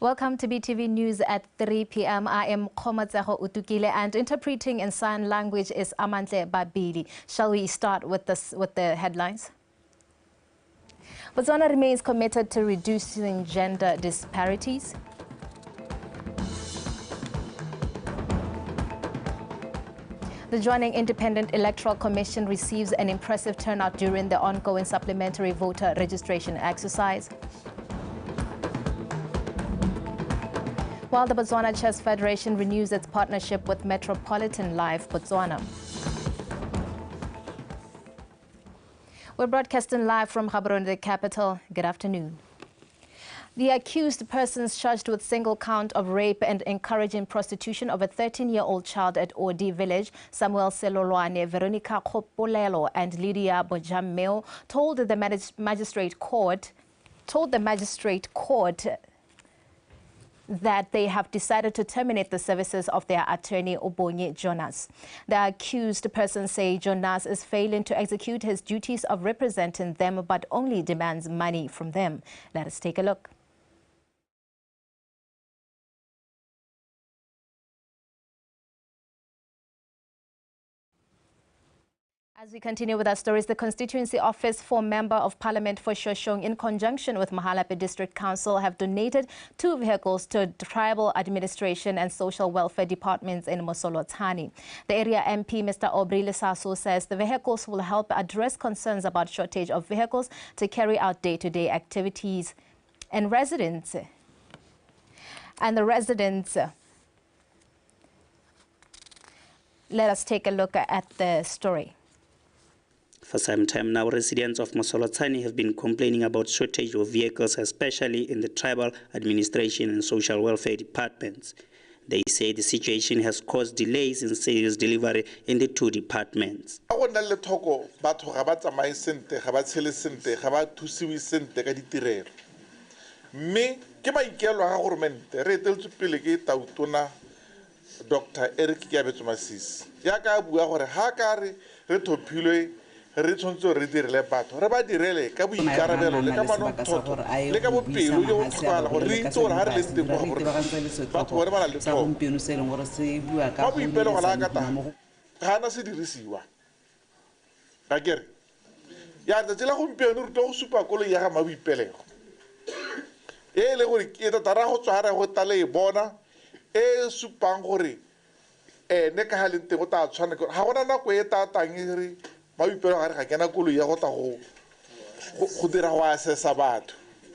Welcome to BTV News at 3 p.m. I am Khomatseho Utukile and interpreting in sign language is Amantle Babili. Shall we start with the headlines? Botswana remains committed to reducing gender disparities. The Joining Independent Electoral Commission receives an impressive turnout during the ongoing supplementary voter registration exercise. While the Botswana Chess Federation renews its partnership with Metropolitan Life Botswana. We're broadcasting live from Gaborone, the capital. Good afternoon. The accused persons charged with single count of rape and encouraging prostitution of a 13-year-old child at Odi village, Samuel Selolwane, Veronica Kopolelo and Lydia Bojameo, told the magistrate court that they have decided to terminate the services of their attorney, Obonye Jonas. The accused persons say Jonas is failing to execute his duties of representing them, but only demands money from them. Let us take a look. As we continue with our stories, the Constituency Office for Member of Parliament for Shoshong, in conjunction with Mahalape District Council, have donated 2 vehicles to Tribal Administration and Social Welfare Departments in Mosolotani. The area MP, Mr. Aubrey Lesaso, says the vehicles will help address concerns about shortage of vehicles to carry out day-to-day activities. And the residents. Let us take a look at the story. For some time now, residents of Mosolotani have been complaining about shortage of vehicles, especially in the Tribal Administration and Social Welfare Departments. They say the situation has caused delays in sales delivery in the 2 departments. re tshwantse re direle batho re ba direle ka boikarabelo le ka manontlhotlho le ka bopelo yo botlhokwana gore re itse gore ha re le teng go gore batho gore ba na le tlhogo ba boipelo go la ka tang ga na se dirisiwa ka kere ya tsatsi la gompieno re go supa koloi ya ga maboipelego e le gore ke tatara go tswara go tale e bona e supang gore ne ka haleng teng go ta tshwana ga gona nako e tatang e re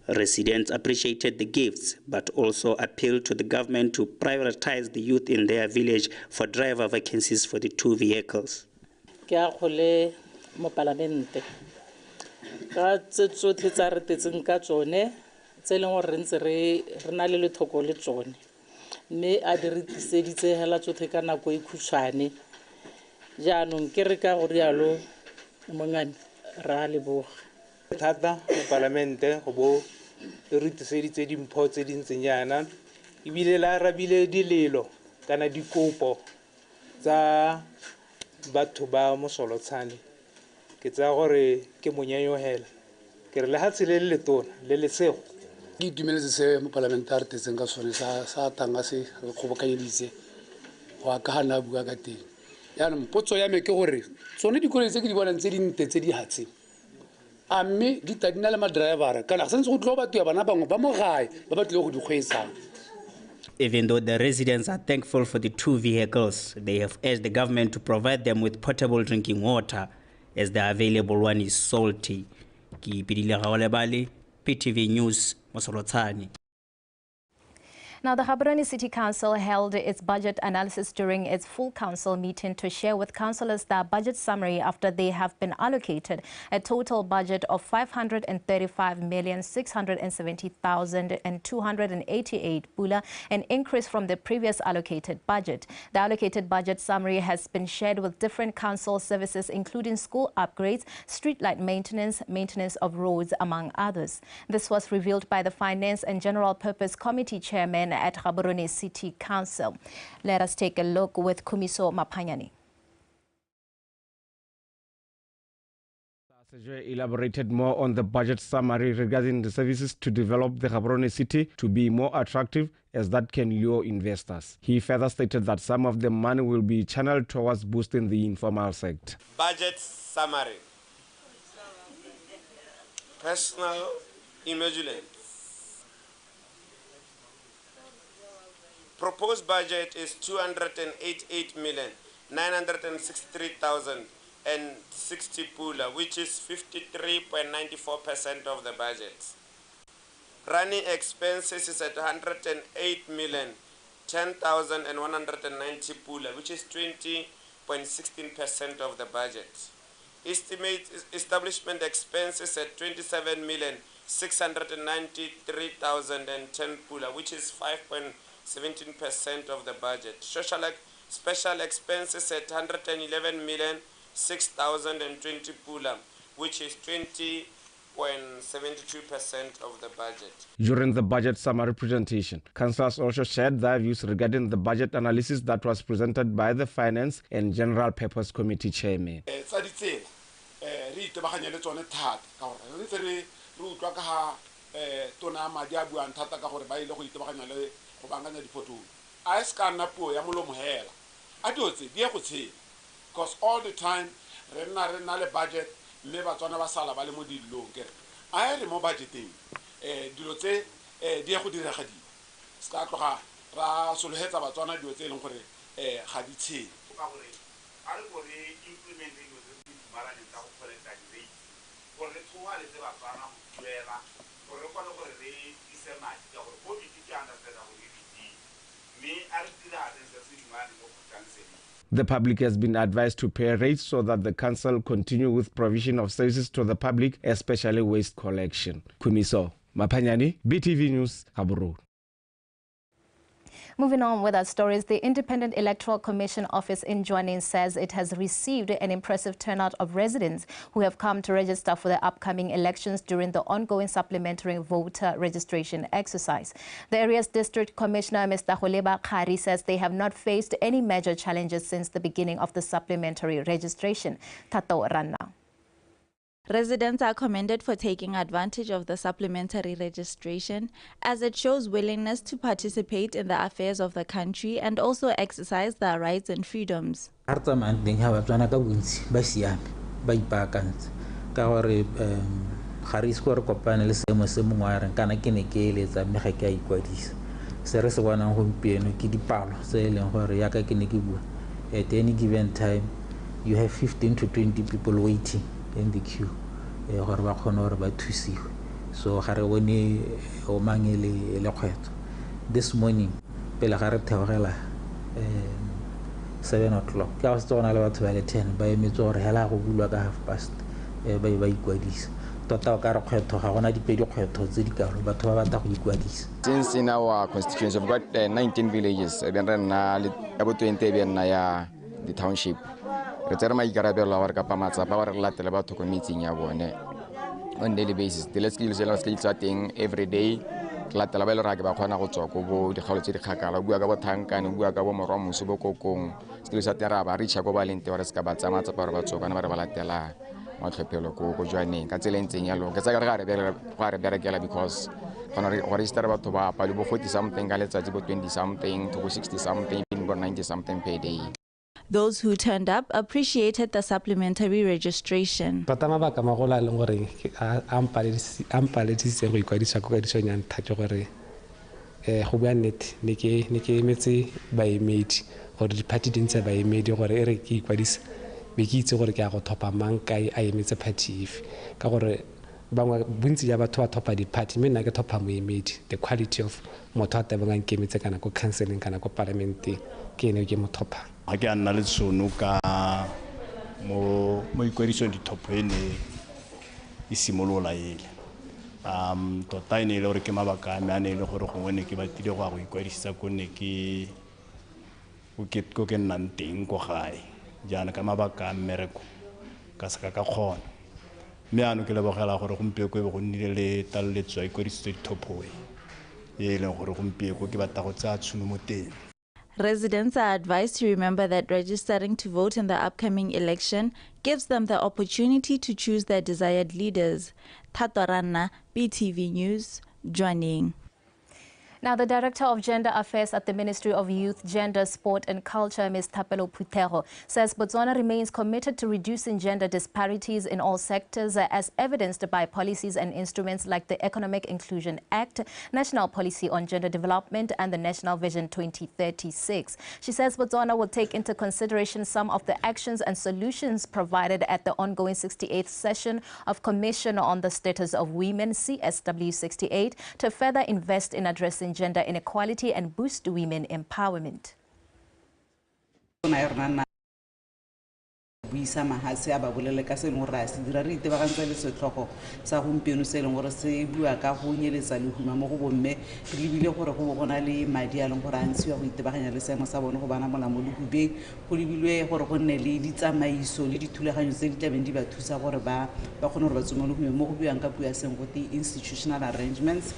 Residents appreciated the gifts, but also appealed to the government to prioritize the youth in their village for driver vacancies for the 2 vehicles. Thata parlamente go bo re tseditse dimpho tse dintsenyana ibile la rabile dilelo kana dikopo tsa batho ba Mosolotshane ke tsa gore ke monyanyohela ke re le ha tsele le tona le lesego di dumeletse se mo parlamentare teng ka sone sa tanga se go bokanyeditse go akana bua ka teng ya no potso ya me ke gore tsone dikoloi tse ke di bonang tse dinte tse di hatse a mme di tadina le madriver kana sentse go tlo batho ya bana bangwe ba mo gae ba batle go di kgweetsa. Even though the residents are thankful for the 2 vehicles, they have urged the government to provide them with potable drinking water, as the available one is salty. Ki Pidile Gaolebale, PTV News, Mosolotani. Now, the Gaborone City Council held its budget analysis during its full council meeting to share with councillors their budget summary after they have been allocated a total budget of 535,670,288 pula, an increase from the previous allocated budget. The allocated budget summary has been shared with different council services, including school upgrades, streetlight maintenance, maintenance of roads, among others. This was revealed by the Finance and General Purpose Committee Chairman at Gaborone City Council. Let us take a look with Kumiso Mapanyani. Sejwe elaborated more on the budget summary regarding the services to develop the Gaborone city to be more attractive as that can lure investors. He further stated that some of the money will be channeled towards boosting the informal sector. Budget summary. Personal emoluments. Proposed budget is 288,963,060 pula, which is 53.94% of the budget. Running expenses is at 108,010,190 pula, which is 20.16% of the budget. Estimate establishment expenses at 27,693,010 pula, which is 5.17% of the budget. Special expenses at 111,006,020 pula, which is 20.72% of the budget. During the budget summary presentation, councillors also shared their views regarding the budget analysis that was presented by the Finance and General Purpose Committee Chairman. Because all the time, renale budget, me BOTSWANA ba sala ba le mo dilong ke a re mo budgeting dilo tse di go dira ga di ska tloga ra solohetsa BOTSWANA dilo tse leng gore ga di tshele ka gore a re go re implementing go di mara di tsa go collecta di go re tsoa le tse BOTSWANA go duela go re kwa le gore re ise madi ka gore go di ke understand go di me a re dira se se di mara go cancel. The public has been advised to pay rates so that the council continue with provision of services to the public, especially waste collection. Kuniso Mapanyani, BTV News, Gaborone. Moving on with our stories, the Independent Electoral Commission office in Jwaneng says it has received an impressive turnout of residents who have come to register for the upcoming elections during the ongoing supplementary voter registration exercise. The area's District Commissioner, Mr. Holeba Khari, says they have not faced any major challenges since the beginning of the supplementary registration. Tato Rana. Residents are commended for taking advantage of the supplementary registration as it shows willingness to participate in the affairs of the country and also exercise their rights and freedoms. At any given time, you have 15 to 20 people waiting in the queue. So this morning, 7 o'clock, I was talking about 10 by me to hella who half past by Guadis. Since in our constituency, we've got 19 villages, about 20 the township. Returma Igarabella or Capamata, power lateral about to meeting on daily basis. The let's kill chatting every day. Lateral Ragabana Hotoko, the Holiday Hakala, Guagaba Tank and Guagabo Suboko, still Sateraba, Richago Valente or Escabata, Parvato, and Marabalatella, Montrepeloco, joining, Catalenting Yellow, Casagara, because what is there about to 40 something, Galets 20 something, to 60 something, 90 something per day. Those who turned up appreciated the supplementary registration. The quality of Again, Nalitsunuka mo ikwadiso di topene isimolola ile. Tota ine le gore ke mabaka a mane le gore gongwe ne ke batile go go ikwadisa go ne ke go ke nnang teng go gae. Jana ka mabaka a mmereko ka saka ka kgona. Mme ano ke lebogela gore gompieko go nnile le talletso ikwadiso di topoe. E le gore gompieko ke batla go tsa tsuno mo teng. Residents are advised to remember that registering to vote in the upcoming election gives them the opportunity to choose their desired leaders. Tatorana, BTV News, Joining. Now, the Director of Gender Affairs at the Ministry of Youth, Gender, Sport and Culture, Ms. Thapelo Phuthego, says Botswana remains committed to reducing gender disparities in all sectors, as evidenced by policies and instruments like the Economic Inclusion Act, National Policy on Gender Development and the National Vision 2036. She says Botswana will take into consideration some of the actions and solutions provided at the ongoing 68th session of Commission on the Status of Women, CSW 68, to further invest in addressing gender inequality and boost women empowerment. buisa mahase a ba bolele ka se ngora se dira re itebagantsa le setlhogo sa gompieno se leng gore se bua ka go nyeletsa lehuma mo go bomme re lebile gore go bona le madi a leng gore a ntshiwa go itebaganya le seemo sa bone go bana mola mo lehubeng go lebilwe gore go nne le ditsamaiso le dithulaganyo tse di tlabeng di ba thusa gore ba kgone gore ba tswe mo lehumeng mo go buang ka puo ya seng go institutional arrangements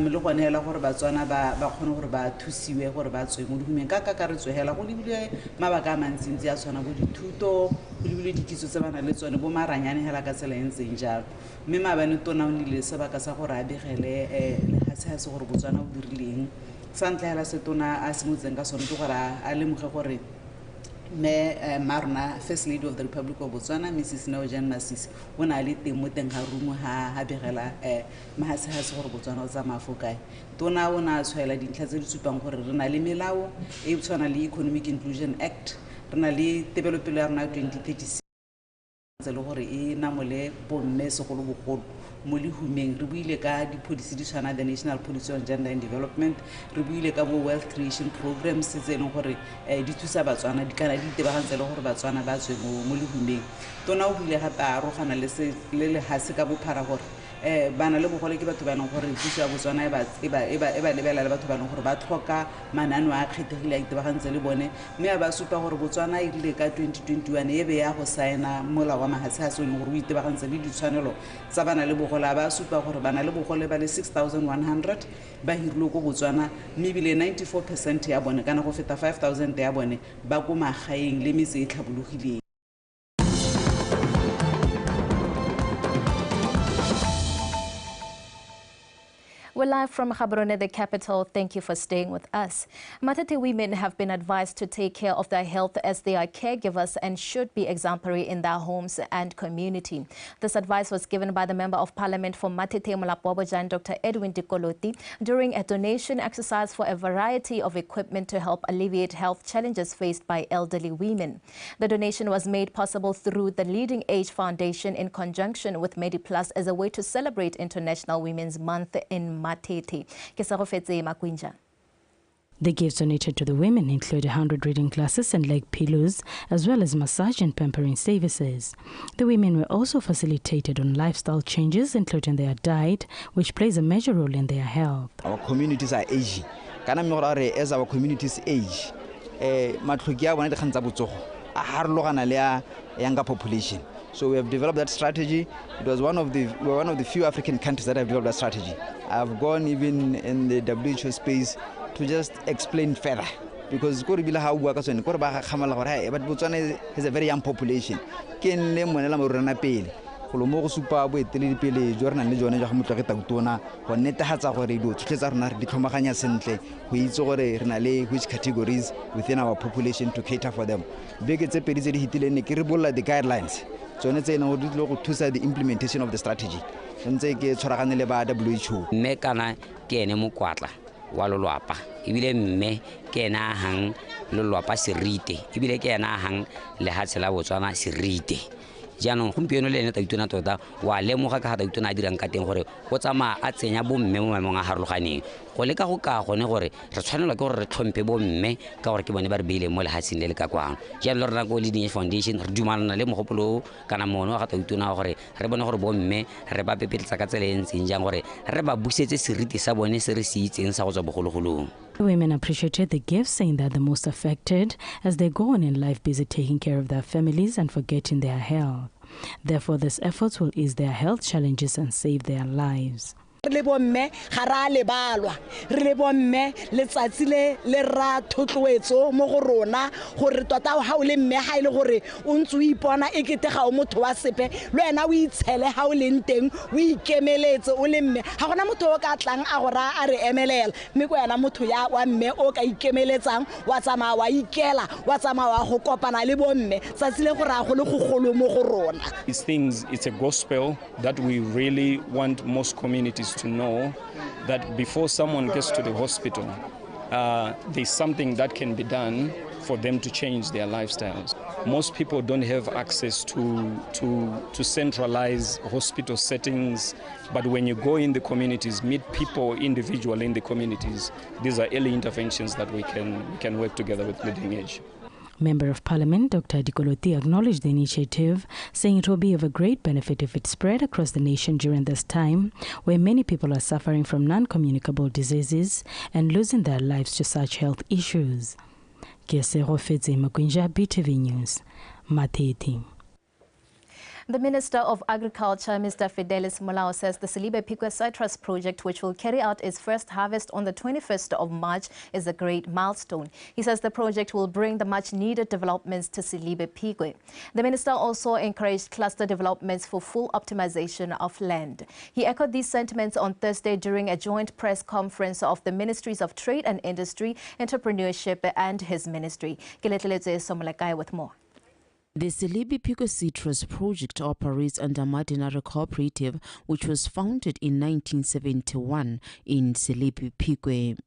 le go neela gore Batswana ba kgone gore ba thusiwe gore ba tswe mo lehumeng ka kakaretso hela go lebilwe mabaka a mantsintsi a tshwana go dithuto go lebilwe dikitso tse bana le tsone bo maranyane hela ka tsela entseng jalo mme maabane tona o nile sebaka sa gore a begele lehatshase gore Botswana o dirileng sa ntlha hela setona a semotseng ka sone ke gore a lemoge gore Marna, First Lady of the Republic of Botswana, Mrs. Nojan Masisi, when I lit the Muten Harumu Habirela, Mahas or Botswana Zamafokai. Dona ona Swella di Classic Supangor, Renali Milao, Epsonali Economic Inclusion Act, Renali Developer now 2036. Zelore, Namole, Bomme, Sokolo. Moli humeng re buile ka di policy di tshwana the National Policy on Gender and Development re buile ka bo wealth creation programs tse leng gore di thusa Batswana di kana di tebagantse le gore Batswana ba tswe mo lehumeng tona o buile gape a rogana le hase ka bophara gore bana le bogole ke batho ba nang gore puso ya Botswana e ba lebela le batho ba nang gore ba tlhoka manano a kgethegile a itebagantse le bone mme ba supa gore Botswana e rile ka 2021 e be ya go saena mola wa mahasase o gore o itebagantse le ditshwanelo tsa bana le bogole ba supa gore bana le bogole ba le 6100 ba hirile go Botswana mme bile 94% ya bone kana go feta 5000 ya bone ba go magaeng le metse e tlhabologileng. We're live from Gaborone, the capital. Thank you for staying with us. Matete women have been advised to take care of their health as they are caregivers and should be exemplary in their homes and community. This advice was given by the Member of Parliament for Matete Molapobojan, Dr. Edwin Dikoloti, during a donation exercise for a variety of equipment to help alleviate health challenges faced by elderly women. The donation was made possible through the Leading Age Foundation in conjunction with MediPlus as a way to celebrate International Women's Month in Matete. The gifts donated to the women include 100 reading classes and leg pillows, as well as massage and pampering services. The women were also facilitated on lifestyle changes, including their diet, which plays a major role in their health. Our communities are aging. As our communities age, younger population. So we have developed that strategy. It was one of the few African countries that have developed that strategy. I've gone even in the WHO space to just explain further, because Botswana has a very young population. Go supa boeteledi pele jo rena le jone ja go motlwa ke tautona go netehatsa gore dilo tsotlhe tsa rona re di tlhomaganya sentle go itse gore re na le which categories within our population to cater for them. Beke tse pedi tse di hitileng ne ke re bolla the guidelines tsone tse go di tlo go thusa the implementation of the strategy ntse ke tshwaragane le ba WHO. Mme kana ke ene mokwatla wa lolwapa ebile mme ke ena hang lolwapa serite ebile ke ena hang le hatsela Botswana serite. Jaanong gompieno le ene taitona tota wa lemoga ka taitona a dirang ka teng gore go tsama a tsenya bo mme mo maemong a harologaneng go leka go ka gone gore re tshwanela ke gore re tlhompe bo mme ka gore ke bone ba re beile mo lehatsing le le ka kwano. Jaanong le rena go Leading Age Foundation re dumalana le mogopolo kana mono ga taitona gore re bone gore bo mme re ba pepeletsa ka tsela e ntseng jang gore re ba busetse seriti sa bone se re se itseng sa go tswa bogologolong. The women appreciated the gifts, saying that the most affected as they go on in life busy taking care of their families and forgetting their health. Therefore, these efforts will ease their health challenges and save their lives. le bomme ga ra le balwa re le bomme letsatsi le ra thotloetso mo go rona gore tota ha o le mme ha ile gore o ntse o ipona e kete ga o motho wa sepe le wena o itshele ha o leng teng o ikemeletse o le mme ha gona motho o ka tlang a gora a re emelela mme go yana motho ya wa mme o ka ikemeletsang wa tsamaya wa ikela wa tsamaya wa go kopana le bomme tsatsi le go ra go le go golo mo go rona. These things, it's a gospel that we really want most communities to know that before someone gets to the hospital, there's something that can be done for them to change their lifestyles. Most people don't have access to centralize hospital settings, but when you go in the communities, meet people individually in the communities, these are early interventions that we can work together with Leading Edge. Member of Parliament Dr. Dikoloti acknowledged the initiative, saying it will be of a great benefit if it spread across the nation during this time where many people are suffering from non-communicable diseases and losing their lives to such health issues. Kiesero Fedze Makwinja, BTV News, Matete. The Minister of Agriculture, Mr. Fidelis Molao, says the Silibe Pikwe Citrus project, which will carry out its first harvest on the 21st of March, is a great milestone. He says the project will bring the much-needed developments to Silibe Pikwe. The minister also encouraged cluster developments for full optimization of land. He echoed these sentiments on Thursday during a joint press conference of the Ministries of Trade and Industry, Entrepreneurship and his ministry. Kiletleletse Somalekai with more. The Silibe Pikwe Citrus project operates under Madinara Cooperative, which was founded in 1971 in Silibe Pikwe.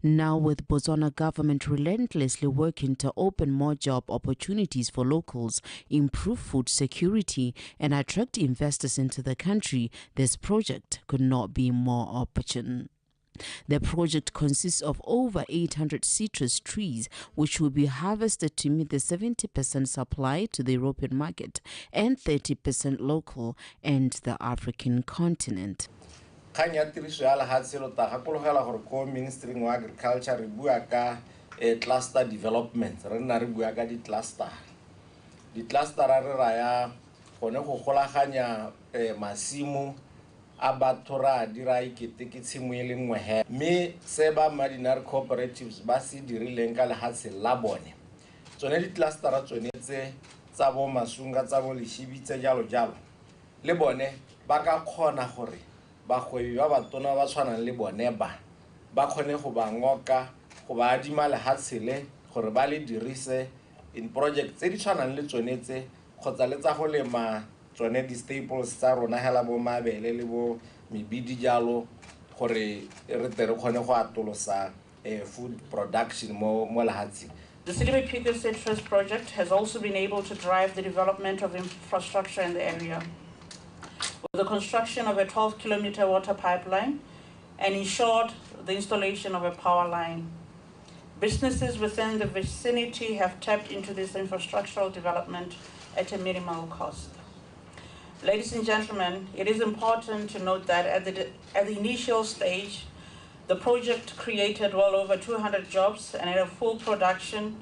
Now, with Botswana government relentlessly working to open more job opportunities for locals, improve food security, and attract investors into the country, this project could not be more opportune. The project consists of over 800 citrus trees, which will be harvested to meet the 70% supply to the European market and 30% local and the African continent. Ministry of Agriculture cluster development masimu abatora dira ikete tshimwe ngwe me seba Madinara cooperatives ba se dirileng ka lehatse la bone tsone di clustera tsone tsa bo masunga tsa bo leshibitse jalo jalo le bone ba ka khona gore ba gwebi ba batona ba tshwanang le bone ba khone go ba ngoka go ba adima lehatse le gore ba le dirise in project tse di tshwanang le tsone kgotsa le tsa go lema tsone di staples tsa rona hela bo mabele le bo mebidi jalo gore re tere khone go atolosa food production mo lahatsi. The Silibe Pikwe Citrus project has also been able to drive the development of infrastructure in the area, with the construction of a 12-kilometer water pipeline and ensured the installation of a power line. Businesses within the vicinity have tapped into this infrastructural development at a minimal cost. Ladies and gentlemen, it is important to note that at the initial stage, the project created well over 200 jobs, and at a full production,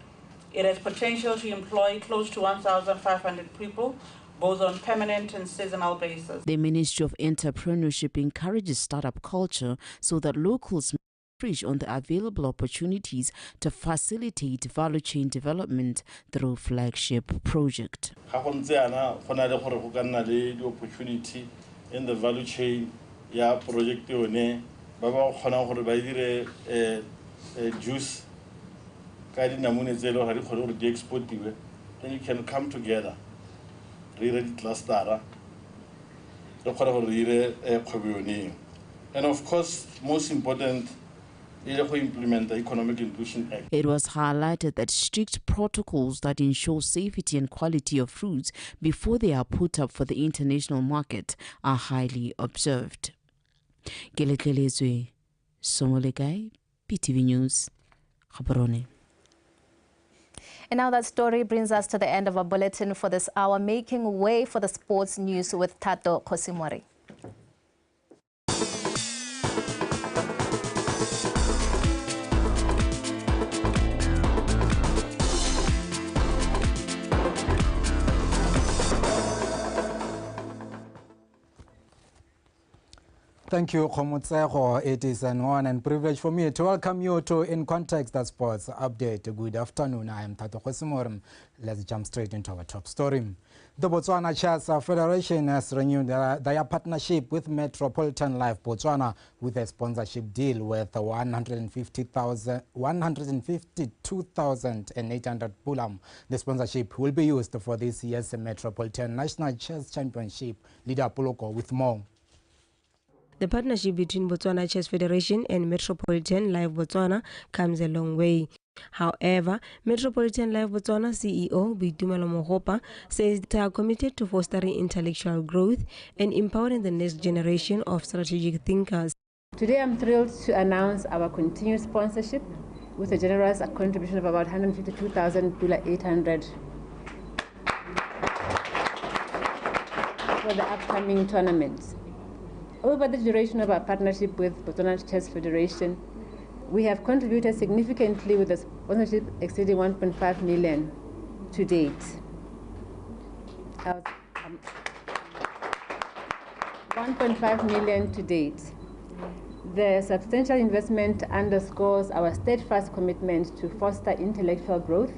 it has potential to employ close to 1,500 people, both on permanent and seasonal basis. The Ministry of Entrepreneurship encourages startup culture so that locals leverage on the available opportunities to facilitate value chain development through flagship project. Opportunity in the value chain, project juice, then you can come together. And of course, most important, implement the Economic Inclusion Act. It was highlighted that strict protocols that ensure safety and quality of fruits before they are put up for the international market are highly observed. Geletlelezwe Somolekai, BTV News, Gaborone. And now that story brings us to the end of our bulletin for this hour, making way for the sports news with Tato Kosimori. Thank you, Khomutsego. It is an honor and privilege for me to welcome you to In Context, the Sports Update. Good afternoon. I am Tato Khosimorim. Let's jump straight into our top story. The Botswana Chess Federation has renewed their partnership with Metropolitan Life Botswana with a sponsorship deal worth 152,800 pulam. The sponsorship will be used for this year's Metropolitan National Chess Championship. Leader Poloko with more. The partnership between Botswana Chess Federation and Metropolitan Life Botswana comes a long way. However, Metropolitan Life Botswana CEO Boitumelo Mogopa says they are committed to fostering intellectual growth and empowering the next generation of strategic thinkers. Today I'm thrilled to announce our continued sponsorship with a generous contribution of about 152,800 for the upcoming tournaments. Over the duration of our partnership with Botswana Chess Federation, we have contributed significantly with the sponsorship exceeding 1.5 million to date. 1.5 million to date. The substantial investment underscores our steadfast commitment to foster intellectual growth,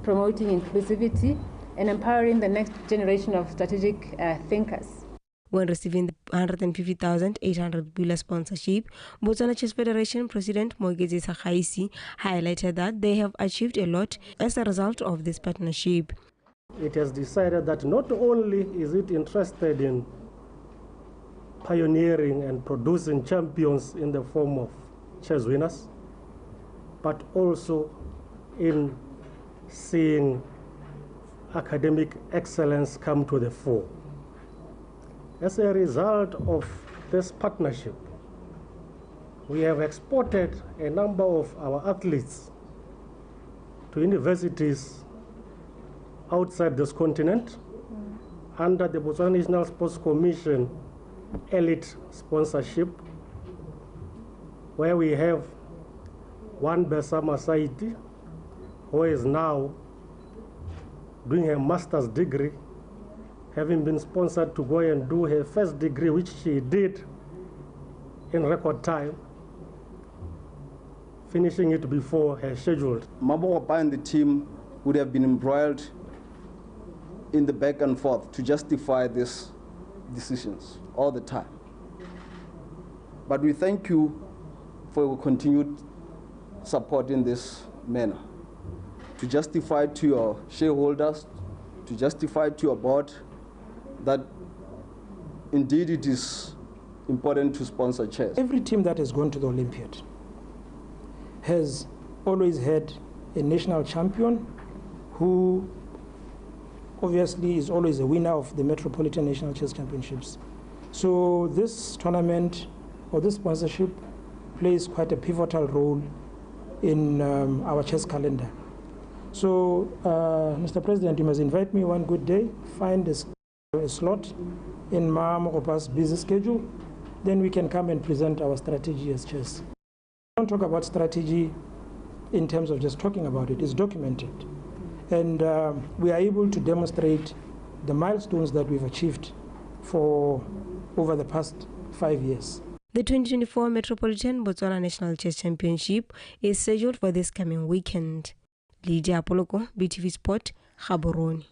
promoting inclusivity, and empowering the next generation of strategic thinkers. When receiving the 150,800 Bula sponsorship, Botswana Chess Federation President Mogezi Sakhaisi highlighted that they have achieved a lot as a result of this partnership. It has decided that not only is it interested in pioneering and producing champions in the form of chess winners, but also in seeing academic excellence come to the fore. As a result of this partnership, we have exported a number of our athletes to universities outside this continent under the Botswana National Sports Commission elite sponsorship, where we have one Besama Saiti, who is now doing a master's degree, having been sponsored to go and do her first degree, which she did in record time, finishing it before her scheduled. Mabogopa and the team would have been embroiled in the back and forth to justify these decisions all the time. But we thank you for your continued support in this manner, to justify to your shareholders, to justify to your board, that indeed it is important to sponsor chess. Every team that has gone to the Olympiad has always had a national champion who obviously is always a winner of the Metropolitan National Chess Championships. So this tournament or this sponsorship plays quite a pivotal role in our chess calendar. So, Mr. President, you must invite me one good day, find a slot in Mogopa's busy schedule, then we can come and present our strategy as chess. We don't talk about strategy in terms of just talking about it, it's documented. And we are able to demonstrate the milestones that we've achieved for over the past 5 years. The 2024 Metropolitan Botswana National Chess Championship is scheduled for this coming weekend. Lydia Poloko, BTV Sport, Gaborone.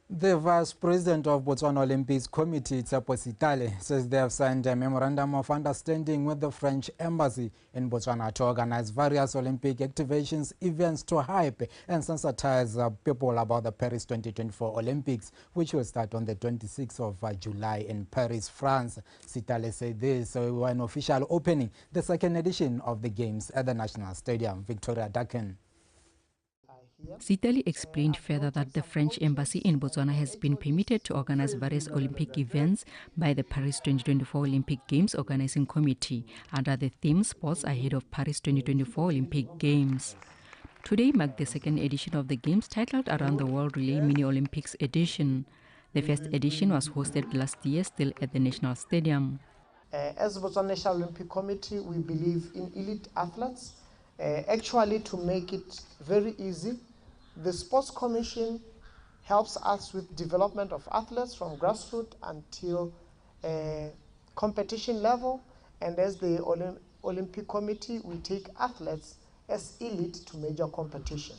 The Vice President of Botswana Olympics Committee, Tsepo Sitale, says they have signed a memorandum of understanding with the French Embassy in Botswana to organize various Olympic activations, events to hype and sensitize people about the Paris 2024 Olympics, which will start on the 26th of July in Paris, France. Sitale said this when official opening the second edition of the Games at the National Stadium. Victoria Daken. Sitali explained further that the French embassy in Botswana has been permitted to organize various Olympic events by the Paris 2024 Olympic Games Organizing Committee under the theme Sports ahead of Paris 2024 Olympic Games. Today marked the second edition of the Games, titled Around the World Relay Mini Olympics Edition. The first edition was hosted last year, still at the National Stadium. As the Botswana National Olympic Committee, we believe in elite athletes. Actually, to make it very easy, the Sports Commission helps us with development of athletes from grassroots until competition level, and as the Olympic Committee, we take athletes as elite to major competition.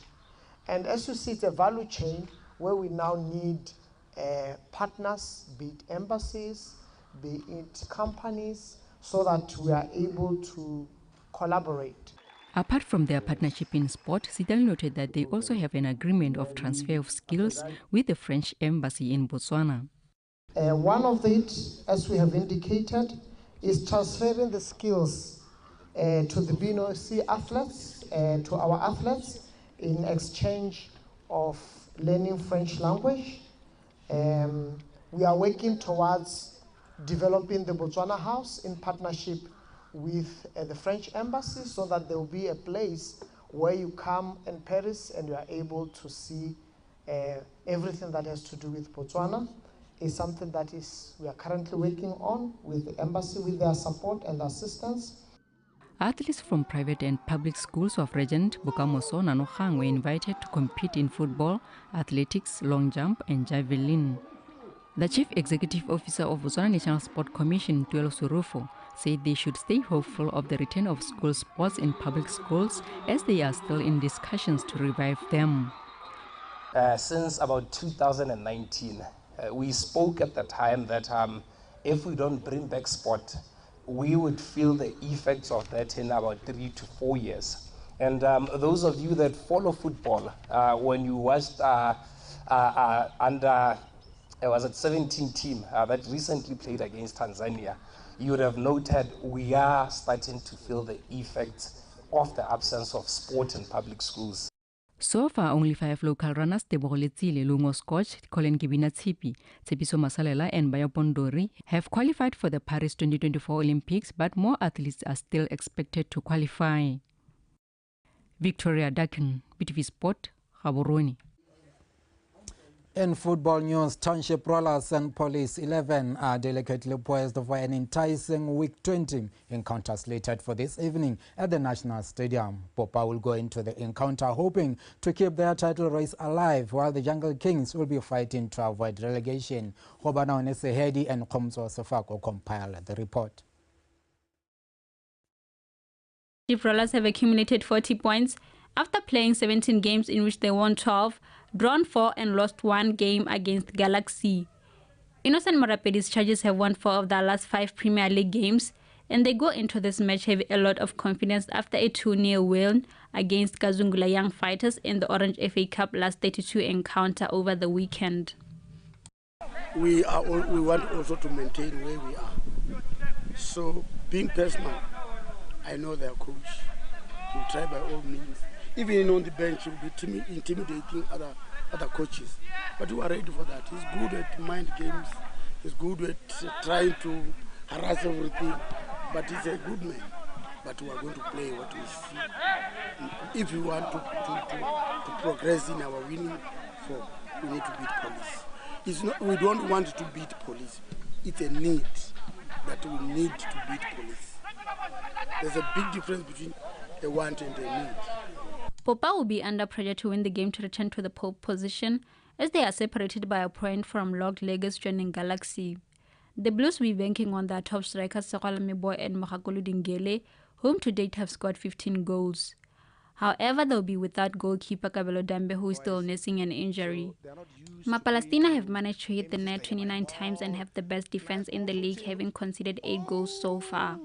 And as you see, it's a value chain where we now need partners, be it embassies, be it companies, so that we are able to collaborate. Apart from their partnership in sport, Sidal noted that they also have an agreement of transfer of skills with the French embassy in Botswana. One of it, as we have indicated, is transferring the skills to the BNOC athletes, to our athletes, in exchange of learning French language. We are working towards developing the Botswana House in partnership with the French embassy, so that there will be a place where you come in Paris and you are able to see everything that has to do with Botswana. Is something that we are currently working on with the embassy, with their support and assistance. Athletes from private and public schools of Regent, Bokamoso, and Nanohang were invited to compete in football, athletics, long jump, and javelin. The Chief Executive Officer of Botswana National Sport Commission, Tuelo Surufo, said they should stay hopeful of the return of school sports in public schools, as they are still in discussions to revive them. Since about 2019, we spoke at the time that if we don't bring back sport, we would feel the effects of that in about 3 to 4 years. And those of you that follow football, when you watched under, it was at 17 team that recently played against Tanzania, you would have noted we are starting to feel the effects of the absence of sport in public schools. So far, only 5 local runners, Tebogo Letsile, Lungo Scotch, Colin Gibina Tsipi, Tsepiso Masalela, and Bayapondori, have qualified for the Paris 2024 Olympics, but more athletes are still expected to qualify. Victoria Dakin, BTV Sport, Gaborone. In football news, Township Rollers and Police 11 are delicately poised for an enticing Week 20 encounter slated for this evening at the National Stadium. Popa will go into the encounter hoping to keep their title race alive, while the Jungle Kings will be fighting to avoid relegation. Hobana Onesehedi and Komso Sefako compile the report. Township Rollers have accumulated 40 points after playing 17 games in which they won 12, drawn 4 and lost 1 game against Galaxy. Innocent Marapedi's Chargers have won 4 of their last 5 Premier League games, and they go into this match having a lot of confidence after a 2-0 win against Kazungula Young Fighters in the Orange FA Cup last 32 encounter over the weekend. We want also to maintain where we are. So, being personal, I know their coach. He'll try by all means. Even on the bench, he'll be intimidating other coaches. But we are ready for that. He's good at mind games. He's good at trying to harass everything. But he's a good man. But we are going to play what we see. If we want to progress in our winning form, we need to beat Police. We don't want to beat Police. It's a need that we need to beat Police. There's a big difference between a want and a need. Popa will be under pressure to win the game to return to the pole position, as they are separated by a point from locked Lagos joining Galaxy. The Blues will be banking on their top strikers Sekwala Meboy and Mohakolo Dingele, whom to date have scored 15 goals. However, they'll be without goalkeeper Kabelo Dambe, who is still nursing an injury. Palestina have managed to hit the net 29 times and have the best defense in the league, having conceded 8 goals so far.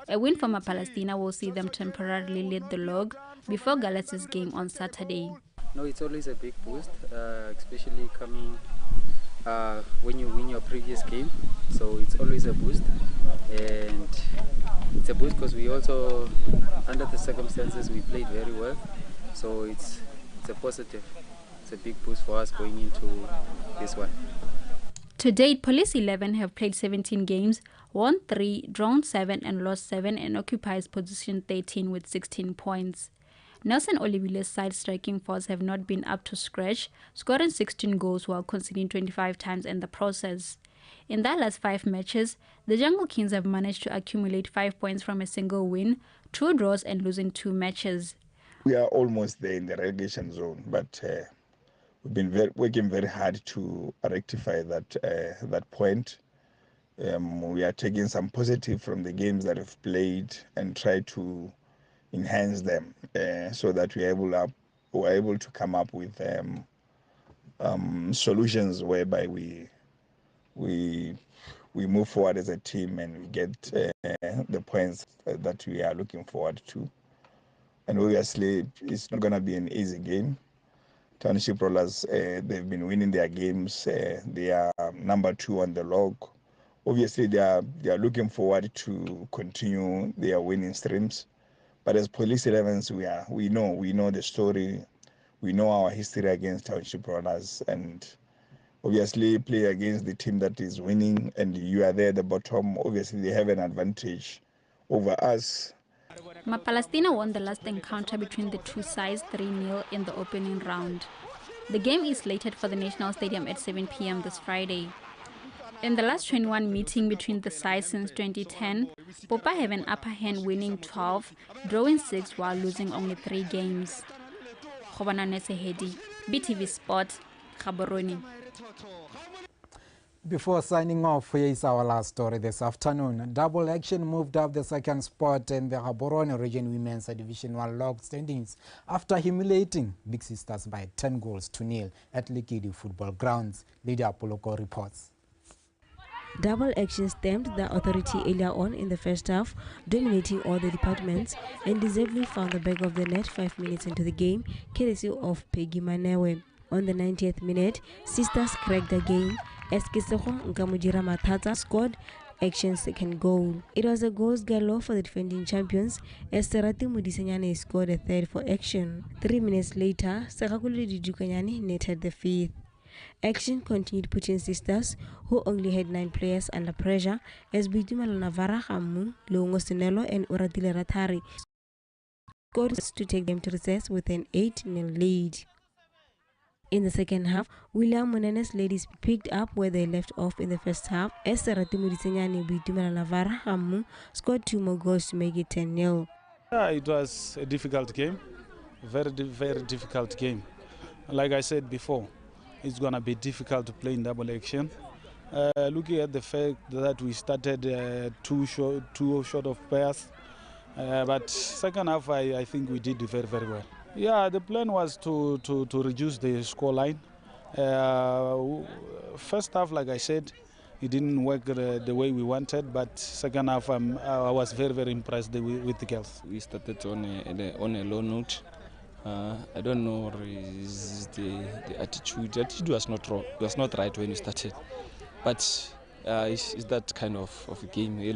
A win for Palestina will see them temporarily lead the log before Galaxy's game on Saturday. No, it's always a big boost, especially coming when you win your previous game. So it's always a boost, and it's a boost because we also, under the circumstances, we played very well. So it's a positive. It's a big boost for us going into this one. To date, Police 11 have played 17 games, won 3, drawn 7 and lost 7, and occupies position 13 with 16 points. Nelson Olivile's side striking force have not been up to scratch, scoring 16 goals while conceding 25 times in the process. In their last 5 matches, the Jungle Kings have managed to accumulate 5 points from a single win, 2 draws and losing 2 matches. We are almost there in the relegation zone, but we've been working very hard to rectify that point. we are taking some positive from the games that we've played and try to enhance them so that we're able to come up with solutions whereby we move forward as a team and we get the points that we are looking forward to. And obviously, it's not going to be an easy game. Township Rollers, they've been winning their games. They are number 2 on the log. Obviously, they are looking forward to continue their winning streams. But as Police 11s, we know the story. We know our history against Township Rollers, and obviously play against the team that is winning, and you are there at the bottom. Obviously, they have an advantage over us. Palestina won the last encounter between the two sides 3-0 in the opening round. The game is slated for the National Stadium at 7 p.m. this Friday. In the last 21 meeting between the sides since 2010, Popa have an upper hand, winning 12, drawing 6 while losing only 3 games. BTV Sport, Gaborone. Before signing off, here is our last story this afternoon. Double Action moved up the second spot in the Gaborone Region Women's Division 1 log standings after humiliating Big Sisters by 10-0 at Likidi Football Grounds. Lydia Poloko reports. Double Action stamped the authority earlier on in the first half, dominating all the departments, and deservedly found the back of the net 5 minutes into the game, courtesy of Peggy Manewe. On the 90th minute, Sisters cracked again as Kisoko Nkamujira Matata scored Action's second goal. It was a goals galore for the defending champions as Serati Mudisenyane scored a third for Action. 3 minutes later, Sakakulu Didukanyani netted the fifth. Action continued putting Sisters, who only had 9 players, under pressure as Bitumalo Navara Hamu, Longo Sinelo and Uratile Ratari scored to take them to recess with an 8-0 lead. In the second half, William Monene's ladies picked up where they left off in the first half as Serati Mudisenyane Bitumalo Navara Hamu scored 2 more goals to make it 10-0. It was a difficult game, very difficult game. Like I said before, it's going to be difficult to play in Double Action. Looking at the fact that we started two short of pairs, but second half I think we did very well. Yeah, the plan was to reduce the scoreline. First half, like I said, it didn't work the way we wanted, but second half I was very impressed with the girls. We started on a low note. I don't know is the attitude. The attitude was not wrong. It was not right when we started, but it's that kind of a game. The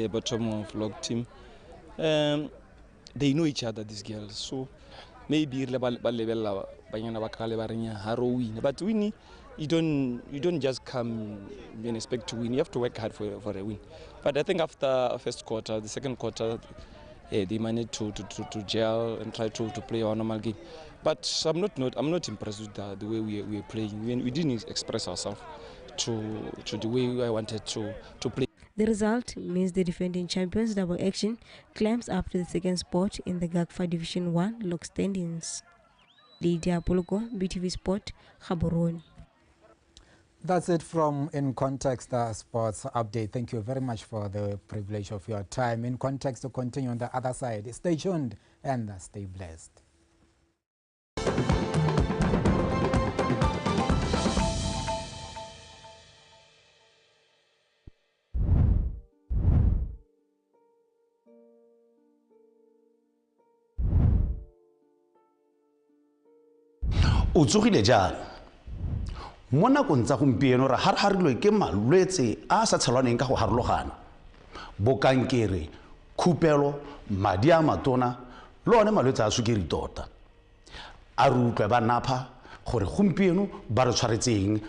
bottom of log team. They know each other, these girls. So maybe but winning, you don't just come and expect to win. You have to work hard for a win. But I think after first quarter, the second quarter, they managed to gel and try to play our normal game. But I'm not impressed with the way we are playing. We didn't express ourselves to the way I wanted to play. The result means the defending champions Double Action climbs up to the second spot in the GAGFA Division 1 log standings. Lydia Poloko, BTV Sport, Gaborone. That's it from In Context Sports Update. Thank you very much for the privilege of your time. In Context to continue on the other side. Stay tuned and stay blessed. O tsogile jang mo nakong tsa gompieno re harharilwe ke malwetse a sa tshelwaneng ka go harologana bokankere khupelo madi a matona le one malwetse a sukiri tota a re utlwe ba napha gore gompieno ba re tshwaretseng